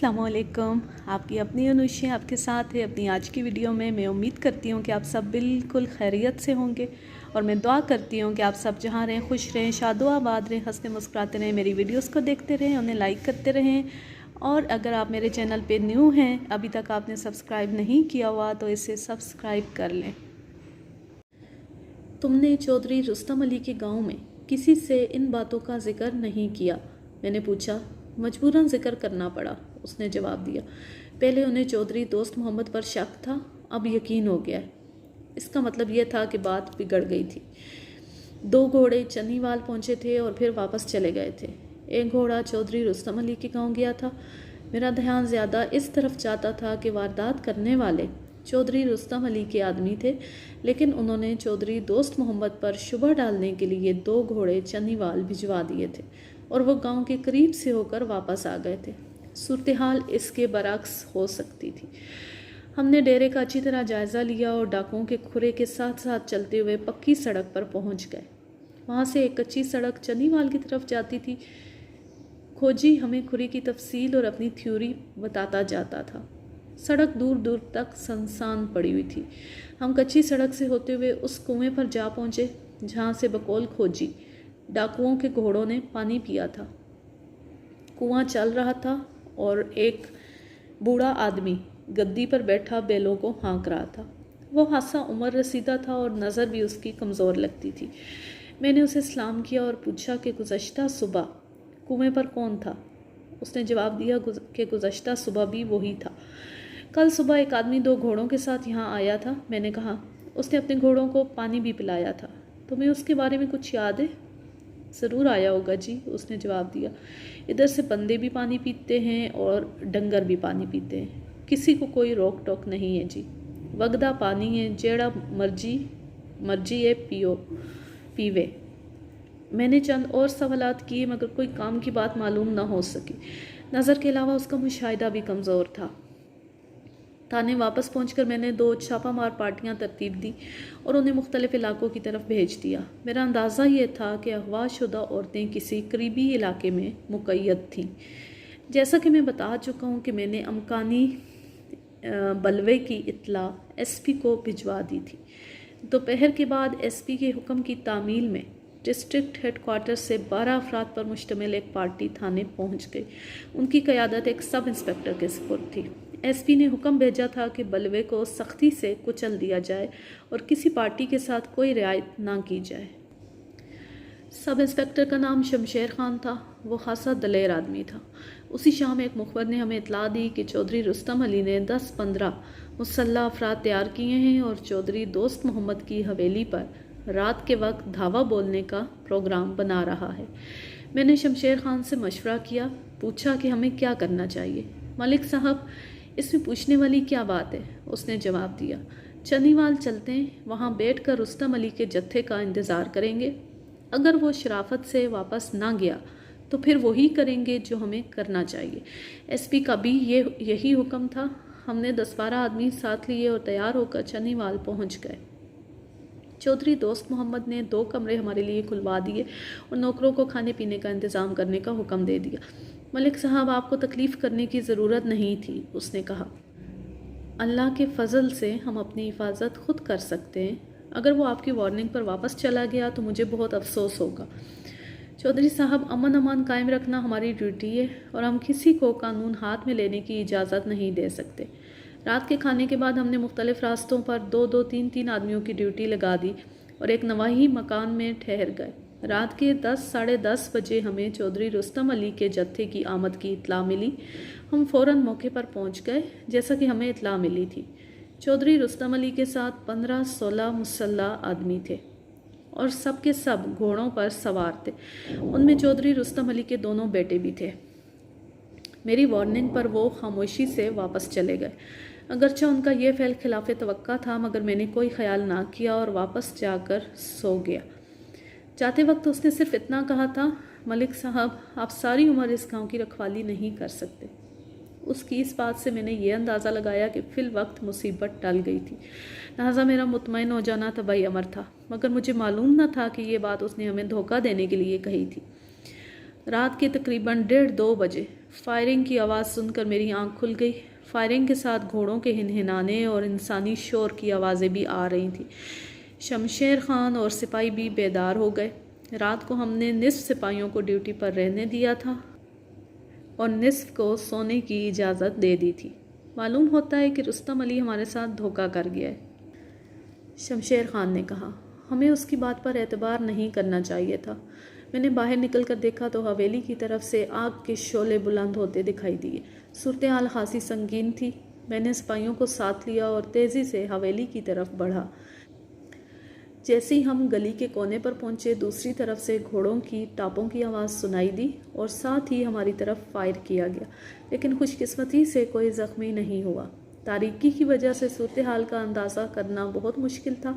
अस्सलामुअलैकुम। आपकी अपनी अनुष्या आपके साथ है अपनी आज की वीडियो में। मैं उम्मीद करती हूँ कि आप सब बिल्कुल खैरियत से होंगे और मैं दुआ करती हूँ कि आप सब जहाँ रहें खुश रहें, शादो आबाद रहें, हंसते मुस्कुराते रहें, मेरी वीडियोस को देखते रहें, उन्हें लाइक करते रहें। और अगर आप मेरे चैनल पे न्यू हैं, अभी तक आपने सब्सक्राइब नहीं किया हुआ तो इसे सब्सक्राइब कर लें। तुमने चौधरी रुस्तम अली के गाँव में किसी से इन बातों का जिक्र नहीं किया? मैंने पूछा। मजबूरन जिक्र करना पड़ा, उसने जवाब दिया। पहले उन्हें चौधरी दोस्त मोहम्मद पर शक था, अब यकीन हो गया है। इसका मतलब यह था कि बात बिगड़ गई थी। 2 घोड़े चन्नीवाल पहुंचे थे और फिर वापस चले गए थे। एक घोड़ा चौधरी रुस्तम अली के गांव गया था। मेरा ध्यान ज़्यादा इस तरफ जाता था कि वारदात करने वाले चौधरी रुस्तम अली के आदमी थे, लेकिन उन्होंने चौधरी दोस्त मोहम्मद पर शुबह डालने के लिए 2 घोड़े चन्नीवाल भिजवा दिए थे और वो गांव के करीब से होकर वापस आ गए थे। सूरत हाल इसके बरक्स हो सकती थी। हमने डेरे का अच्छी तरह जायज़ा लिया और डाकुओं के खुरे के साथ साथ चलते हुए पक्की सड़क पर पहुंच गए। वहां से एक कच्ची सड़क चन्नीवाल की तरफ जाती थी। खोजी हमें खुरी की तफसील और अपनी थ्योरी बताता जाता था। सड़क दूर दूर तक सुनसान पड़ी हुई थी। हम कच्ची सड़क से होते हुए उस कुएं पर जा पहुंचे जहां से बकौल खोजी डाकुओं के घोड़ों ने पानी पिया था। कुआं चल रहा था और एक बूढ़ा आदमी गद्दी पर बैठा बैलों को हाँक रहा था। वो हासा उम्र रसीदा था और नज़र भी उसकी कमज़ोर लगती थी। मैंने उसे सलाम किया और पूछा कि गुज़श्ता सुबह कुएं पर कौन था। उसने जवाब दिया कि गुज़श्ता सुबह भी वही था। कल सुबह एक आदमी 2 घोड़ों के साथ यहाँ आया था। मैंने कहा। उसने अपने घोड़ों को पानी भी पिलाया था। तुम्हें उसके बारे में कुछ याद है? ज़रूर आया होगा जी, उसने जवाब दिया। इधर से बंदे भी पानी पीते हैं और डंगर भी पानी पीते हैं। किसी को कोई रोक टोक नहीं है जी। वगदा पानी है, जेड़ा मर्जी है पियो पीवे। मैंने चंद और सवालात किए मगर कोई काम की बात मालूम ना हो सकी। नज़र के अलावा उसका मुशाहिदा भी कमज़ोर था। थाने वापस पहुंचकर मैंने 2 छापामार पार्टियां तरतीब दी और उन्हें मुख्तलिफ इलाकों की तरफ भेज दिया। मेरा अंदाज़ा ये था कि अगवाशुदा औरतें किसी करीबी इलाके में मुक़य्यद थीं। जैसा कि मैं बता चुका हूँ कि मैंने अमकानी बलवे की इत्तला एसपी को भिजवा दी थी। दोपहर के बाद एसपी के हुक्म की तामील में डिस्ट्रिक्ट हेडक्वार्टर से 12 अफराद पर मुश्तमिल एक पार्टी थाने पहुंच गई। उनकी क़यादत एक सब इंस्पेक्टर के सुपुर्द थी। एसपी ने हुक्म भेजा था कि बलवे को सख्ती से कुचल दिया जाए और किसी पार्टी के साथ कोई रियायत ना की जाए। सब इंस्पेक्टर का नाम शमशेर खान था। वो खासा दलेर आदमी था। उसी शाम एक मुखबर ने हमें इतला दी कि चौधरी रुस्तम अली ने 10-15 मुसल्लह अफराद तैयार किए हैं और चौधरी दोस्त मोहम्मद की हवेली पर रात के वक्त धावा बोलने का प्रोग्राम बना रहा है। मैंने शमशेर खान से मशवरा किया, पूछा कि हमें क्या करना चाहिए। मलिक साहब, इसमें पूछने वाली क्या बात है? उसने जवाब दिया। चन्नीवाल चलते हैं, वहाँ बैठकर रुस्तम अली के जत्थे का इंतज़ार करेंगे। अगर वो शराफत से वापस ना गया तो फिर वही करेंगे जो हमें करना चाहिए। एसपी का भी यही हुक्म था। हमने 10-12 आदमी साथ लिए और तैयार होकर चन्नीवाल पहुँच गए। चौधरी दोस्त मोहम्मद ने 2 कमरे हमारे लिए खुलवा दिए और नौकरों को खाने पीने का इंतज़ाम करने का हुक्म दे दिया। मलिक साहब, आपको तकलीफ़ करने की ज़रूरत नहीं थी, उसने कहा। अल्लाह के फ़ज़ल से हम अपनी हिफाजत खुद कर सकते हैं। अगर वो आपकी वार्निंग पर वापस चला गया तो मुझे बहुत अफसोस होगा। चौधरी साहब, अमन अमान कायम रखना हमारी ड्यूटी है और हम किसी को कानून हाथ में लेने की इजाज़त नहीं दे सकते। रात के खाने के बाद हमने मुख्तलिफ रास्तों पर 2-2, 3-3 आदमियों की ड्यूटी लगा दी और एक नवाही मकान में ठहर गए। रात के 10, साढ़े 10 बजे हमें चौधरी रुस्तम अली के जत्थे की आमद की इत्तला मिली। हम फ़ौरन मौके पर पहुंच गए जैसा कि हमें इत्तला मिली थी। चौधरी रुस्तम अली के साथ 15-16 मुसल्लह आदमी थे और सब के सब घोड़ों पर सवार थे। उनमें चौधरी रुस्तम अली के 2 बेटे भी थे। मेरी वार्निंग पर वो खामोशी से वापस चले गए। अगरचे उनका ये फ़ैल खिलाफ तवक्का था मगर मैंने कोई ख्याल ना किया और वापस जाकर सो गया। जाते वक्त उसने सिर्फ इतना कहा था, मलिक साहब, आप सारी उम्र इस गांव की रखवाली नहीं कर सकते। उसकी इस बात से मैंने ये अंदाज़ा लगाया कि फ़िल वक्त मुसीबत टल गई थी। लिहाजा मेरा मुतमईन हो जाना तबाही अमर था, मगर मुझे मालूम न था कि ये बात उसने हमें धोखा देने के लिए कही थी। रात के तकरीबन 1:30-2 बजे फायरिंग की आवाज़ सुनकर मेरी आंख खुल गई। फायरिंग के साथ घोड़ों के हिनहिनाने और इंसानी शोर की आवाज़ें भी आ रही थीं। शमशेर खान और सिपाही भी बेदार हो गए। रात को हमने निस्फ सिपाहियों को ड्यूटी पर रहने दिया था और निस्फ को सोने की इजाज़त दे दी थी। मालूम होता है कि रुस्तम अली हमारे साथ धोखा कर गया है, शमशेर खान ने कहा। हमें उसकी बात पर एतबार नहीं करना चाहिए था। मैंने बाहर निकल कर देखा तो हवेली की तरफ से आग के शोले बुलंद होते दिखाई दिए। सूरत हाल खासी संगीन थी। मैंने सिपाहियों को साथ लिया और तेज़ी से हवेली की तरफ बढ़ा। जैसे ही हम गली के कोने पर पहुंचे, दूसरी तरफ से घोड़ों की टापों की आवाज़ सुनाई दी और साथ ही हमारी तरफ फायर किया गया, लेकिन खुशकिस्मती से कोई ज़ख्मी नहीं हुआ। तारीकी की वजह से सूरत हाल का अंदाज़ा करना बहुत मुश्किल था।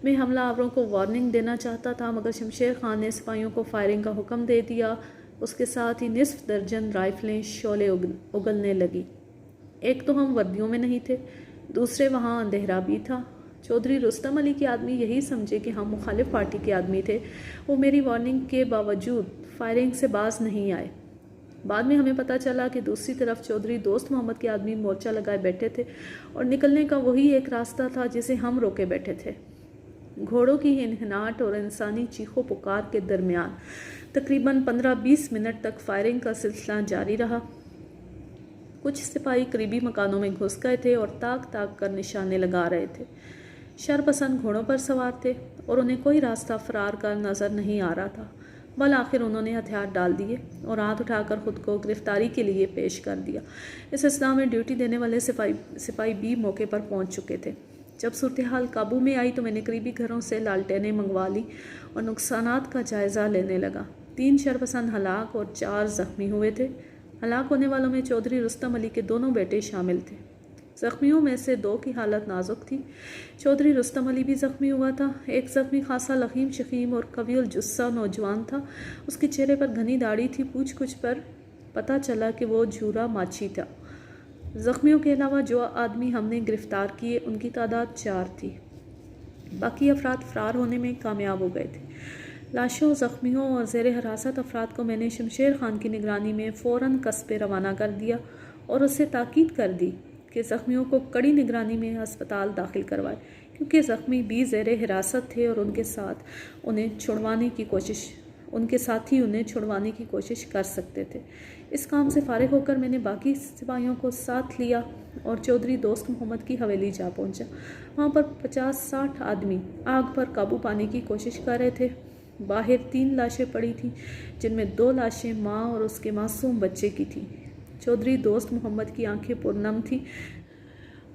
मैं हमलावरों को वार्निंग देना चाहता था, मगर शमशेर खान ने सिपाहियों को फायरिंग का हुक्म दे दिया। उसके साथ ही निस्फ दर्जन राइफलें शोले उगलने लगी। एक तो हम वर्दियों में नहीं थे, दूसरे वहाँ अंधेरा भी था। चौधरी रुस्तम अली के आदमी यही समझे कि हम मुखालिफ पार्टी के आदमी थे। वो मेरी वार्निंग के बावजूद फायरिंग से बाज नहीं आए। बाद में हमें पता चला कि दूसरी तरफ चौधरी दोस्त मोहम्मद के आदमी मोर्चा लगाए बैठे थे और निकलने का वही एक रास्ता था जिसे हम रोके बैठे थे। घोड़ों की हिनहिनाहट और इंसानी चीखों पुकार के दरमियान तकरीबन 15-20 मिनट तक फायरिंग का सिलसिला जारी रहा। कुछ सिपाही करीबी मकानों में घुस गए थे और ताक ताक कर निशाने लगा रहे थे। शरपसंद घोड़ों पर सवार थे और उन्हें कोई रास्ता फरार का नज़र नहीं आ रहा था। बल आखिर उन्होंने हथियार डाल दिए और हाथ उठाकर ख़ुद को गिरफ्तारी के लिए पेश कर दिया। इस अवस्था में ड्यूटी देने वाले सिपाही भी मौके पर पहुंच चुके थे। जब सूरत हाल काबू में आई तो मैंने करीबी घरों से लालटेनें मंगवा ली और नुकसानात का जायज़ा लेने लगा। 3 शरपसंद हलाक और 4 ज़ख्मी हुए थे। हलाक होने वालों में चौधरी रुस्तम अली के दोनों बेटे शामिल थे। ज़ख्मियों में से 2 की हालत नाजुक थी। चौधरी रुस्तम अली भी ज़ख्मी हुआ था। एक ज़ख्मी खासा लखीम शकीम और कवील जुस्सा नौजवान था। उसके चेहरे पर घनी दाढ़ी थी। पूछ कुछ पर पता चला कि वो झूरा माछी था। ज़ख्मियों के अलावा जो आदमी हमने गिरफ़्तार किए उनकी तादाद 4 थी। बाकी अफराद फ़रार होने में कामयाब हो गए थे। लाशों, ज़ख्मियों और ज़ेर हिरासत अफराद को मैंने शमशेर खान की निगरानी में फ़ौरन कस्बे रवाना कर दिया और उससे ताकीद कर दी कि ज़ख्मियों को कड़ी निगरानी में अस्पताल दाखिल करवाए, क्योंकि ज़ख्मी भी ज़ेर हिरासत थे और उनके साथी उन्हें छुड़वाने की कोशिश कर सकते थे। इस काम से फारिग होकर मैंने बाकी सिपाहियों को साथ लिया और चौधरी दोस्त मोहम्मद की हवेली जा पहुंचा। वहाँ पर 50-60 आदमी आग पर काबू पाने की कोशिश कर रहे थे। बाहर 3 लाशें पड़ी थीं, जिनमें 2 लाशें माँ और उसके मासूम बच्चे की थीं। चौधरी दोस्त मोहम्मद की आंखें पुरनम थीं।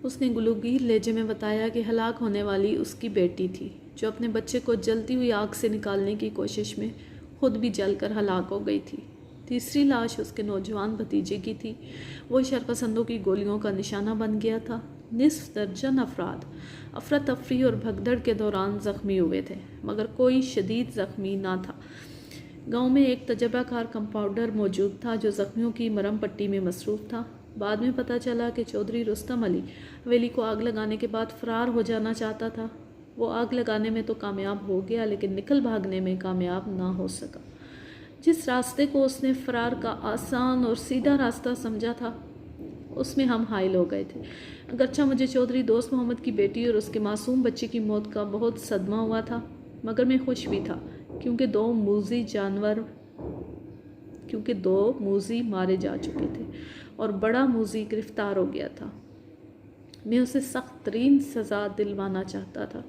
उसने गुलूगीर लहजे में बताया कि हलाक होने वाली उसकी बेटी थी, जो अपने बच्चे को जलती हुई आग से निकालने की कोशिश में खुद भी जलकर हलाक हो गई थी। तीसरी लाश उसके नौजवान भतीजे की थी। वो शरपसंदों की गोलियों का निशाना बन गया था। निस्फ दर्जन अफराद अफरा तफरी और भगदड़ के दौरान ज़ख्मी हुए थे, मगर कोई शदीद ज़ख्मी ना था। गांव में एक तजर्बाकार कंपाउंडर मौजूद था जो ज़ख्मियों की मरहम पट्टी में मसरूफ़ था। बाद में पता चला कि चौधरी रुस्तम अली हवेली को आग लगाने के बाद फ़रार हो जाना चाहता था। वो आग लगाने में तो कामयाब हो गया, लेकिन निकल भागने में कामयाब ना हो सका। जिस रास्ते को उसने फ़रार का आसान और सीधा रास्ता समझा था, उसमें हम हाइल हो गए थे। अगरचा मुझे चौधरी दोस्त मोहम्मद की बेटी और उसके मासूम बच्चे की मौत का बहुत सदमा हुआ था, मगर मैं खुश भी था, क्योंकि 2 मूजी मारे जा चुके थे और बड़ा मूजी गिरफ्तार हो गया था। मैं उसे सख्त तरीन सज़ा दिलवाना चाहता था।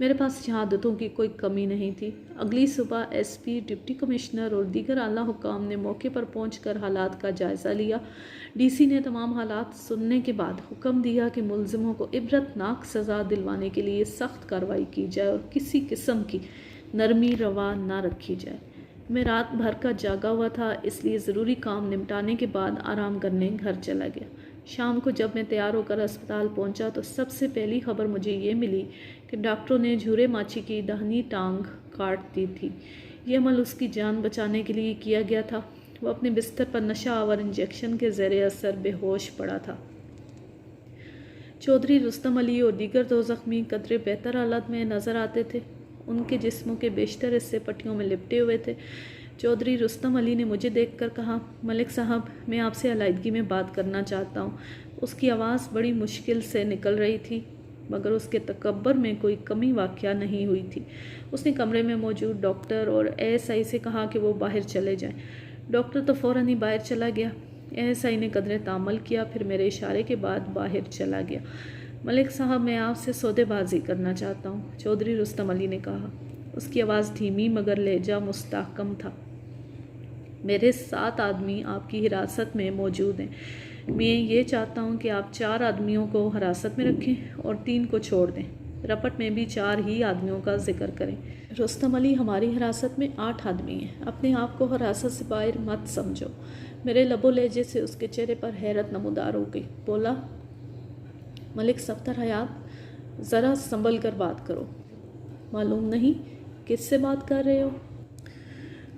मेरे पास शहादतों की कोई कमी नहीं थी। अगली सुबह एसपी, डिप्टी कमिश्नर और दीगर आला हुकाम ने मौके पर पहुंचकर हालात का जायज़ा लिया। डीसी ने तमाम हालात सुनने के बाद हुक्म दिया कि मुलजिमों को इबरतनाक सज़ा दिलवाने के लिए सख्त कार्रवाई की जाए और किसी किस्म की नरमी रवा ना रखी जाए। मैं रात भर का जागा हुआ था, इसलिए ज़रूरी काम निपटाने के बाद आराम करने घर चला गया। शाम को जब मैं तैयार होकर अस्पताल पहुंचा तो सबसे पहली खबर मुझे ये मिली कि डॉक्टरों ने झूरे माछी की दाहिनी टांग काट दी थी। ये अमल उसकी जान बचाने के लिए किया गया था। वो अपने बिस्तर पर नशा आवर इंजेक्शन के ज़ेरे असर बेहोश पड़ा था। चौधरी रुस्तम अली और दीगर 2 ज़ख्मी कदरे बेहतर हालत में नज़र आते थे। उनके जिस्मों के बेशतर हिस्से पट्टियों में लिपटे हुए थे। चौधरी रुस्तम अली ने मुझे देखकर कहा, मलिक साहब, मैं आपसे अलहदगी में बात करना चाहता हूँ। उसकी आवाज़ बड़ी मुश्किल से निकल रही थी, मगर उसके तकब्बर में कोई कमी वाक़या नहीं हुई थी। उसने कमरे में मौजूद डॉक्टर और एएसआई से कहा कि वो बाहर चले जाएं। डॉक्टर तो फ़ौरन ही बाहर चला गया। एएसआई ने कदरे तामल किया, फिर मेरे इशारे के बाद बाहर चला गया। मलिक साहब, मैं आपसे सौदेबाजी करना चाहता हूँ, चौधरी रुस्तम अली ने कहा। उसकी आवाज़ धीमी मगर लहजा मुस्तहकम था। मेरे 7 आदमी आपकी हिरासत में मौजूद हैं। मैं ये चाहता हूँ कि आप 4 आदमियों को हिरासत में रखें और 3 को छोड़ दें। रपट में भी 4 ही आदमियों का जिक्र करें। रुस्तम अली, हमारी हिरासत में 8 आदमी हैं। अपने आप को हिरासत से बाहर मत समझो। मेरे लबो लहजे से उसके चेहरे पर हैरत नमूदार हो गई। बोला, मलिक सफ्तर हयात, ज़रा संभल कर बात करो। मालूम नहीं किससे बात कर रहे हो?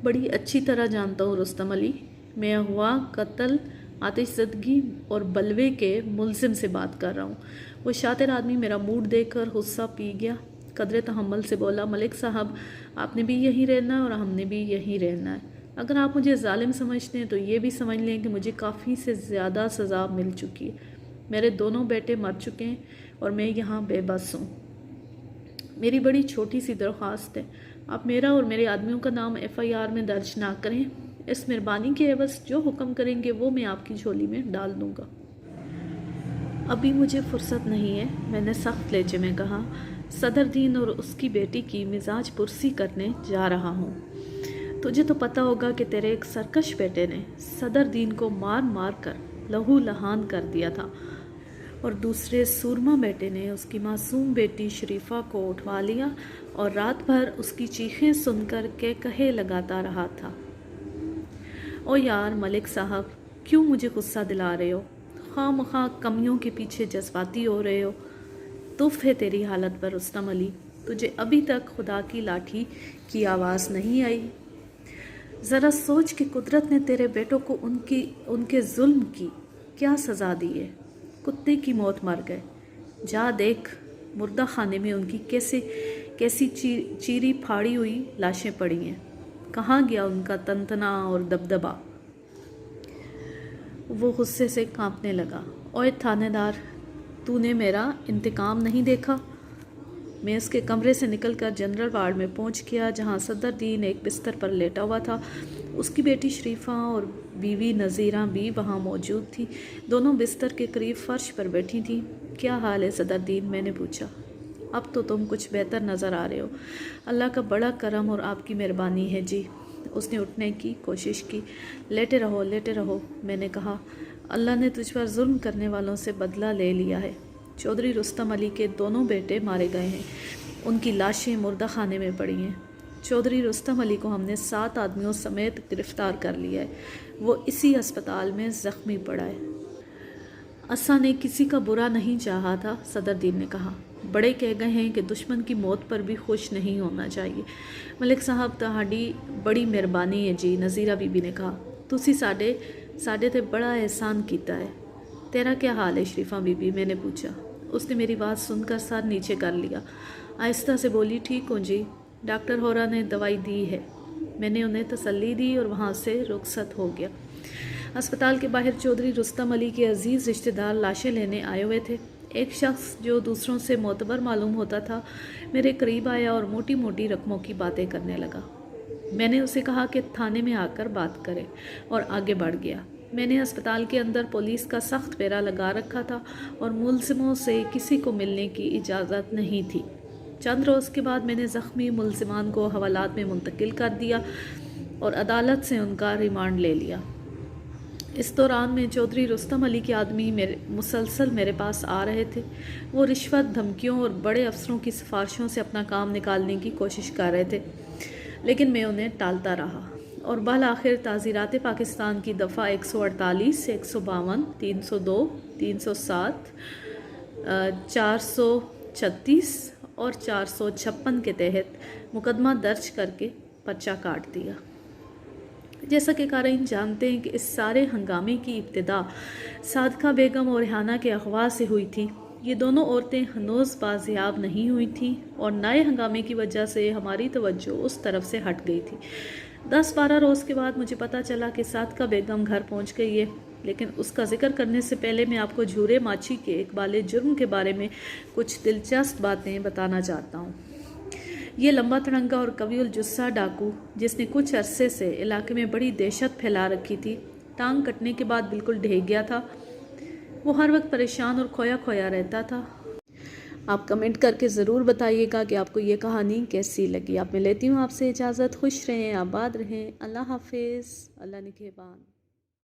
बड़ी अच्छी तरह जानता हूँ रुस्तम अली। मैं हुआ कत्ल, आतिशज़दगी और बलवे के मुलजिम से बात कर रहा हूँ। वो शातिर आदमी मेरा मूड देखकर गुस्सा पी गया। कदरे तहम्मुल से बोला, मलिक साहब, आपने भी यहीं रहना है और हमने भी यहीं रहना है। अगर आप मुझे जालिम समझते हैं तो ये भी समझ लें कि मुझे काफ़ी से ज़्यादा सज़ा मिल चुकी है। मेरे दोनों बेटे मर चुके हैं और मैं यहाँ बेबस हूँ। मेरी बड़ी छोटी सी दरख्वास्त है, आप मेरा और मेरे आदमियों का नाम FIR में दर्ज ना करें। इस मेहरबानी के एवज़ जो हुक्म करेंगे वो मैं आपकी झोली में डाल दूँगा। अभी मुझे फुर्सत नहीं है, मैंने सख्त लहजे में कहा। सदर दीन और उसकी बेटी की मिजाज पुरसी करने जा रहा हूँ। तुझे तो पता होगा कि तेरे एक सरकश बेटे ने सदर दीन को मार मार कर लहू लहान कर दिया था और दूसरे सूरमा बेटे ने उसकी मासूम बेटी शरीफा को उठवा लिया और रात भर उसकी चीखें सुनकर के कहे लगाता रहा था। ओ यार मलिक साहब, क्यों मुझे गुस्सा दिला रहे हो? खामखा कमियों के पीछे जज्बाती हो रहे हो। तुफ है तेरी हालत पर रुस्तम अली। तुझे अभी तक खुदा की लाठी की आवाज़ नहीं आई। ज़रा सोच कि कुदरत ने तेरे बेटों को उनके जुल्म की क्या सज़ा दी है। कुत्ते की मौत मर गए। जा देख, मुर्दा खाने में उनकी कैसी चीरी फाड़ी हुई लाशें पड़ी हैं। कहाँ गया उनका तंतना और दबदबा? वो गुस्से से कांपने लगा। ओए थानेदार, तूने मेरा इंतकाम नहीं देखा? मैं उसके कमरे से निकलकर जनरल वार्ड में पहुंच गया, जहां सदर दीन एक बिस्तर पर लेटा हुआ था। उसकी बेटी शरीफा और बीवी नज़ीरा भी वहां मौजूद थी। दोनों बिस्तर के करीब फर्श पर बैठी थीं। क्या हाल है सदर दीन? मैंने पूछा। अब तो तुम कुछ बेहतर नज़र आ रहे हो। अल्लाह का बड़ा करम और आपकी मेहरबानी है जी। उसने उठने की कोशिश की। लेटे रहो, मैंने कहा। अल्लाह ने तुझ पर जुल्म करने वालों से बदला ले लिया है। चौधरी रुस्तम अली के दोनों बेटे मारे गए हैं। उनकी लाशें मुर्दा खाने में पड़ी हैं। चौधरी रुस्तम अली को हमने 7 आदमियों समेत गिरफ्तार कर लिया है। वो इसी अस्पताल में ज़ख्मी पड़ा है। असा ने किसी का बुरा नहीं चाहा था, सदर दीन ने कहा। बड़े कह गए हैं कि दुश्मन की मौत पर भी खुश नहीं होना चाहिए। मलिक साहब, तहाड़ी बड़ी मेहरबानी है जी, नज़ीरा बीबी ने कहा। तुसी साडे ते बड़ा एहसान किया है। तेरा क्या हाल है शरीफा बीबी? मैंने पूछा। उसने मेरी बात सुनकर सर नीचे कर लिया। आहिस्ता से बोली, ठीक हूँ जी, डॉक्टर होरा ने दवाई दी है। मैंने उन्हें तसल्ली दी और वहाँ से रुखसत हो गया। अस्पताल के बाहर चौधरी रुस्तम अली के अजीज़ रिश्तेदार लाशें लेने आए हुए थे। एक शख्स जो दूसरों से मोतबर मालूम होता था मेरे करीब आया और मोटी मोटी रकमों की बातें करने लगा। मैंने उसे कहा कि थाने में आकर बात करें और आगे बढ़ गया। मैंने अस्पताल के अंदर पुलिस का सख्त पहरा लगा रखा था और मुलजिमों से किसी को मिलने की इजाज़त नहीं थी। चंद रोज़ के बाद मैंने ज़ख्मी मुलजिमान को हवालात में मुंतकिल कर दिया और अदालत से उनका रिमांड ले लिया। इस दौरान में चौधरी रुस्तम अली के आदमी मुसलसल मेरे पास आ रहे थे। वो रिश्वत, धमकियों और बड़े अफसरों की सिफारिशों से अपना काम निकालने की कोशिश कर रहे थे, लेकिन मैं उन्हें टालता रहा और बहल आखिर ताज़ीरात पाकिस्तान की दफ़ा 148, 152, 302, 307, 436 और 456 के तहत मुकदमा दर्ज करके पर्चा काट दिया। जैसा कि क़ारीन जानते हैं कि इस सारे हंगामे की इब्तिदा सादका बेगम और रिहाना के अगवा से हुई थी। ये दोनों औरतें हनूज़ बाजियाब नहीं हुई थीं और नए हंगामे की वजह से हमारी तवज्जो उस तरफ से हट गई थी। 10-12 रोज़ के बाद मुझे पता चला कि सादका बेगम घर पहुंच गई है, लेकिन उसका जिक्र करने से पहले मैं आपको झूरे माची के एक बाले जुर्म के बारे में कुछ दिलचस्प बातें बताना चाहता हूँ। ये लंबा तिरंगा और कवीउल जुस्सा डाकू, जिसने कुछ अरसे से इलाके में बड़ी दहशत फैला रखी थी, टांग कटने के बाद बिल्कुल ढह गया था। वो हर वक्त परेशान और खोया खोया रहता था। आप कमेंट करके ज़रूर बताइएगा कि आपको ये कहानी कैसी लगी। अब मैं लेती हूँ आपसे इजाज़त। खुश रहें, आबाद रहें। अल्लाह हाफिज़। अल्लाह निगहबान।